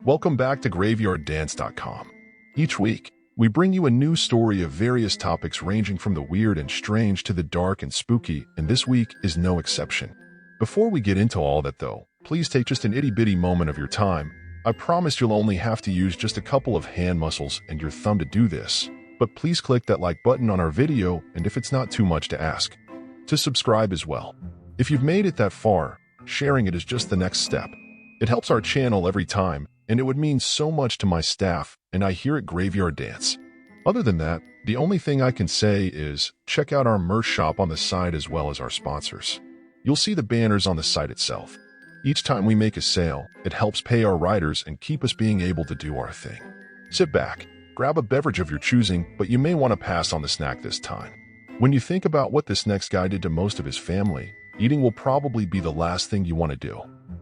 Welcome back to GraveyardDance.com. Each week, we bring you a new story of various topics ranging from the weird and strange to the dark and spooky, and this week is no exception. Before we get into all that though, please take just an itty-bitty moment of your time. I promise you'll only have to use just a couple of hand muscles and your thumb to do this, but please click that like button on our video, and if it's not too much to ask, to subscribe as well. If you've made it that far, sharing it is just the next step. It helps our channel every time, and it would mean so much to my staff and I here at Graveyard Dance. Other than that, the only thing I can say is check out our merch shop on the site as well as our sponsors. You'll see the banners on the site itself. Each time we make a sale, it helps pay our writers and keep us being able to do our thing. Sit back, grab a beverage of your choosing, but you may want to pass on the snack this time. When you think about what this next guy did to most of his family, eating will probably be the last thing you want to do.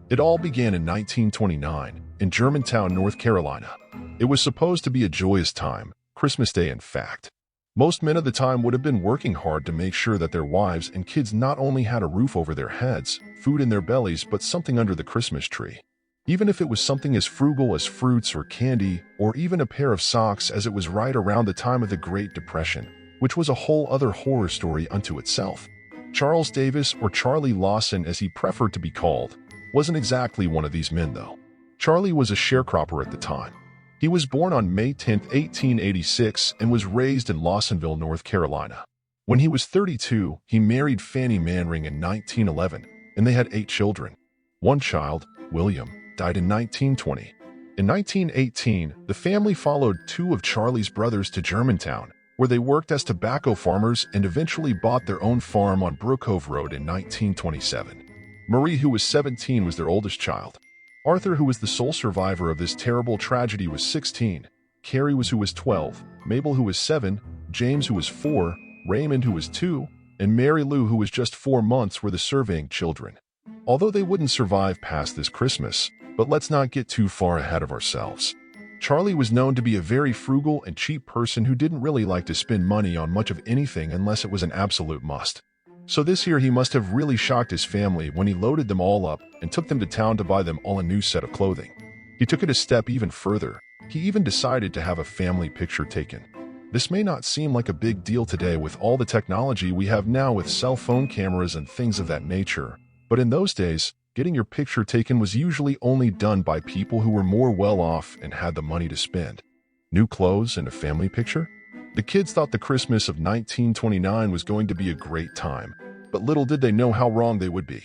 It all began in 1929 in Germantown, North Carolina. It was supposed to be a joyous time, Christmas Day in fact. Most men of the time would have been working hard to make sure that their wives and kids not only had a roof over their heads, food in their bellies, but something under the Christmas tree. Even if it was something as frugal as fruits or candy, or even a pair of socks, as it was right around the time of the Great Depression, which was a whole other horror story unto itself. Charles Davis, or Charlie Lawson as he preferred to be called, wasn't exactly one of these men though. Charlie was a sharecropper at the time. He was born on May 10, 1886 and was raised in Lawsonville, North Carolina. When he was 32, he married Fanny Manring in 1911, and they had 8 children. One child, William, died in 1920. In 1918, the family followed 2 of Charlie's brothers to Germantown, where they worked as tobacco farmers and eventually bought their own farm on Brookcove Road in 1927. Marie, who was 17, was their oldest child. Arthur, who was the sole survivor of this terrible tragedy, was 16. Carrie who was 12. Mabel, who was 7. James, who was 4. Raymond, who was 2. And Mary Lou, who was just 4 months, were the surviving children. Although they wouldn't survive past this Christmas, but let's not get too far ahead of ourselves. Charlie was known to be a very frugal and cheap person who didn't really like to spend money on much of anything unless it was an absolute must. So this year he must have really shocked his family when he loaded them all up and took them to town to buy them all a new set of clothing. He took it a step even further. He even decided to have a family picture taken. This may not seem like a big deal today with all the technology we have now with cell phone cameras and things of that nature, but in those days, getting your picture taken was usually only done by people who were more well off and had the money to spend. New clothes and a family picture? The kids thought the Christmas of 1929 was going to be a great time, but little did they know how wrong they would be.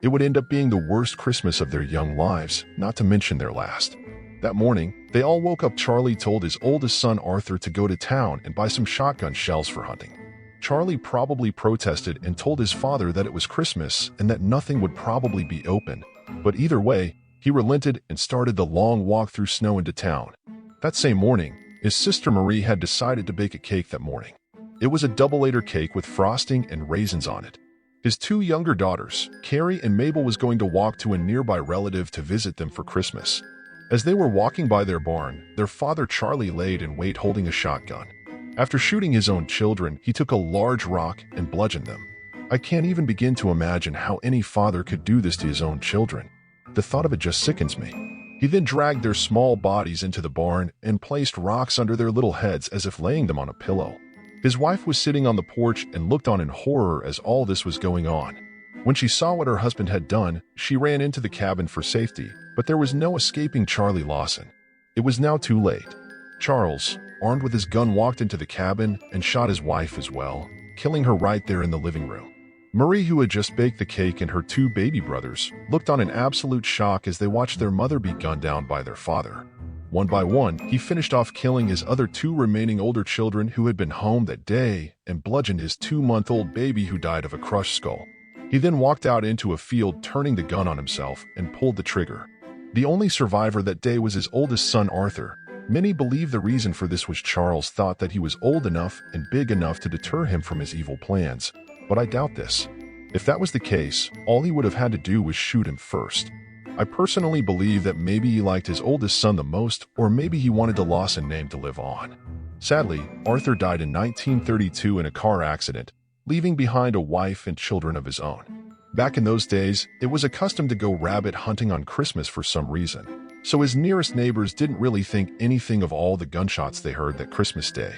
It would end up being the worst Christmas of their young lives, not to mention their last. That morning, they all woke up. Charlie told his oldest son Arthur to go to town and buy some shotgun shells for hunting. Charlie probably protested and told his father that it was Christmas and that nothing would probably be open, but either way, he relented and started the long walk through snow into town. That same morning, his sister Marie had decided to bake a cake that morning. It was a double-layer cake with frosting and raisins on it. His 2 younger daughters, Carrie and Mabel, was going to walk to a nearby relative to visit them for Christmas. As they were walking by their barn, their father Charlie laid in wait holding a shotgun. After shooting his own children, he took a large rock and bludgeoned them. I can't even begin to imagine how any father could do this to his own children. The thought of it just sickens me. He then dragged their small bodies into the barn and placed rocks under their little heads as if laying them on a pillow. His wife was sitting on the porch and looked on in horror as all this was going on. When she saw what her husband had done, she ran into the cabin for safety, but there was no escaping Charlie Lawson. It was now too late. Charles, armed with his gun, walked into the cabin and shot his wife as well, killing her right there in the living room. Marie, who had just baked the cake, and her 2 baby brothers looked on in absolute shock as they watched their mother be gunned down by their father. One by one, he finished off killing his other 2 remaining older children who had been home that day and bludgeoned his 2-month-old baby who died of a crushed skull. He then walked out into a field, turning the gun on himself, and pulled the trigger. The only survivor that day was his oldest son Arthur. Many believe the reason for this was Charles thought that he was old enough and big enough to deter him from his evil plans, but I doubt this. If that was the case, all he would have had to do was shoot him first. I personally believe that maybe he liked his oldest son the most, or maybe he wanted the Lawson name to live on. Sadly, Arthur died in 1932 in a car accident, leaving behind a wife and children of his own. Back in those days, it was a custom to go rabbit hunting on Christmas for some reason. so his nearest neighbors didn't really think anything of all the gunshots they heard that Christmas Day.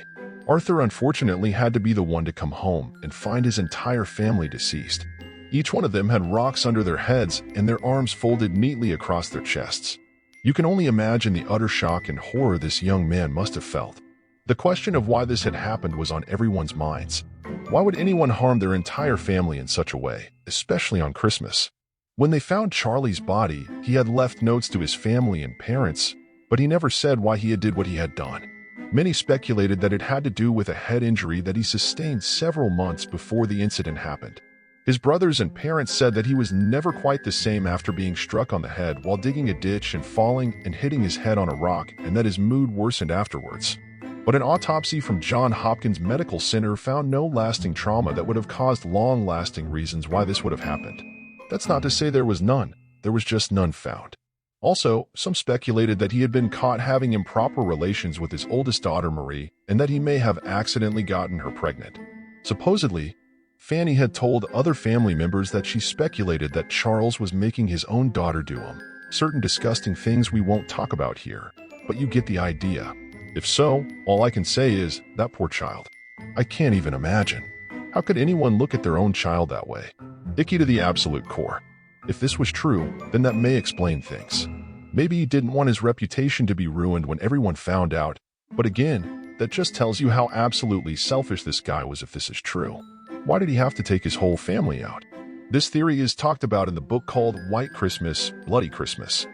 Arthur unfortunately had to be the one to come home and find his entire family deceased. Each one of them had rocks under their heads and their arms folded neatly across their chests. You can only imagine the utter shock and horror this young man must have felt. The question of why this had happened was on everyone's minds. Why would anyone harm their entire family in such a way, especially on Christmas? When they found Charlie's body, he had left notes to his family and parents, but he never said why he had did what he had done. Many speculated that it had to do with a head injury that he sustained several months before the incident happened. His brothers and parents said that he was never quite the same after being struck on the head while digging a ditch and falling and hitting his head on a rock, and that his mood worsened afterwards. But an autopsy from Johns Hopkins Medical Center found no lasting trauma that would have caused long-lasting reasons why this would have happened. That's not to say there was none, there was just none found. Also, some speculated that he had been caught having improper relations with his oldest daughter Marie and that he may have accidentally gotten her pregnant. Supposedly, Fanny had told other family members that she speculated that Charles was making his own daughter do certain disgusting things we won't talk about here, but you get the idea. If so, all I can say is, that poor child. I can't even imagine. How could anyone look at their own child that way? Icky to the absolute core. If this was true, then that may explain things. Maybe he didn't want his reputation to be ruined when everyone found out, but again, that just tells you how absolutely selfish this guy was if this is true. Why did he have to take his whole family out? This theory is talked about in the book called White Christmas, Bloody Christmas.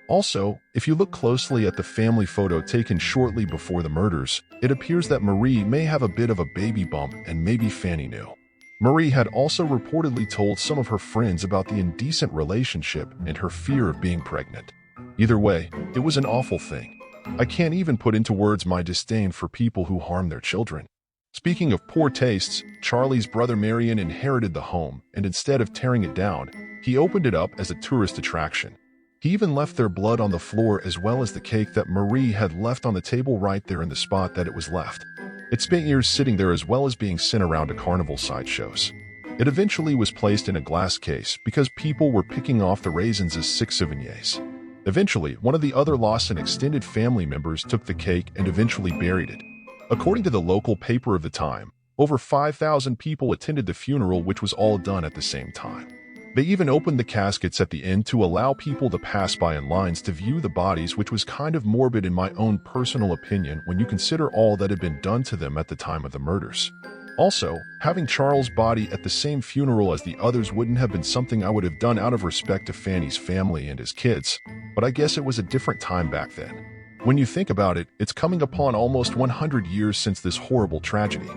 Also, if you look closely at the family photo taken shortly before the murders, it appears that Marie may have a bit of a baby bump and maybe Fanny knew. Marie had also reportedly told some of her friends about the indecent relationship and her fear of being pregnant. Either way, it was an awful thing. I can't even put into words my disdain for people who harm their children. Speaking of poor tastes, Charlie's brother Marion inherited the home, and instead of tearing it down, he opened it up as a tourist attraction. He even left their blood on the floor as well as the cake that Marie had left on the table right there in the spot that it was left. It spent years sitting there as well as being sent around to carnival sideshows. It eventually was placed in a glass case because people were picking off the raisins as sick souvenirs. Eventually, one of the other Lawson extended family members took the cake and eventually buried it. According to the local paper of the time, over 5,000 people attended the funeral, which was all done at the same time. They even opened the caskets at the end to allow people to pass by in lines to view the bodies, which was kind of morbid in my own personal opinion when you consider all that had been done to them at the time of the murders. Also, having Charles' body at the same funeral as the others wouldn't have been something I would have done out of respect to Fanny's family and his kids, but I guess it was a different time back then. When you think about it, it's coming upon almost 100 years since this horrible tragedy.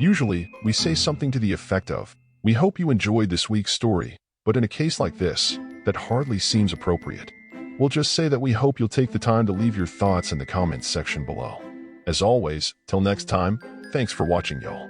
Usually, we say something to the effect of, "We hope you enjoyed this week's story," but in a case like this, that hardly seems appropriate. We'll just say that we hope you'll take the time to leave your thoughts in the comments section below. As always, till next time, thanks for watching, y'all.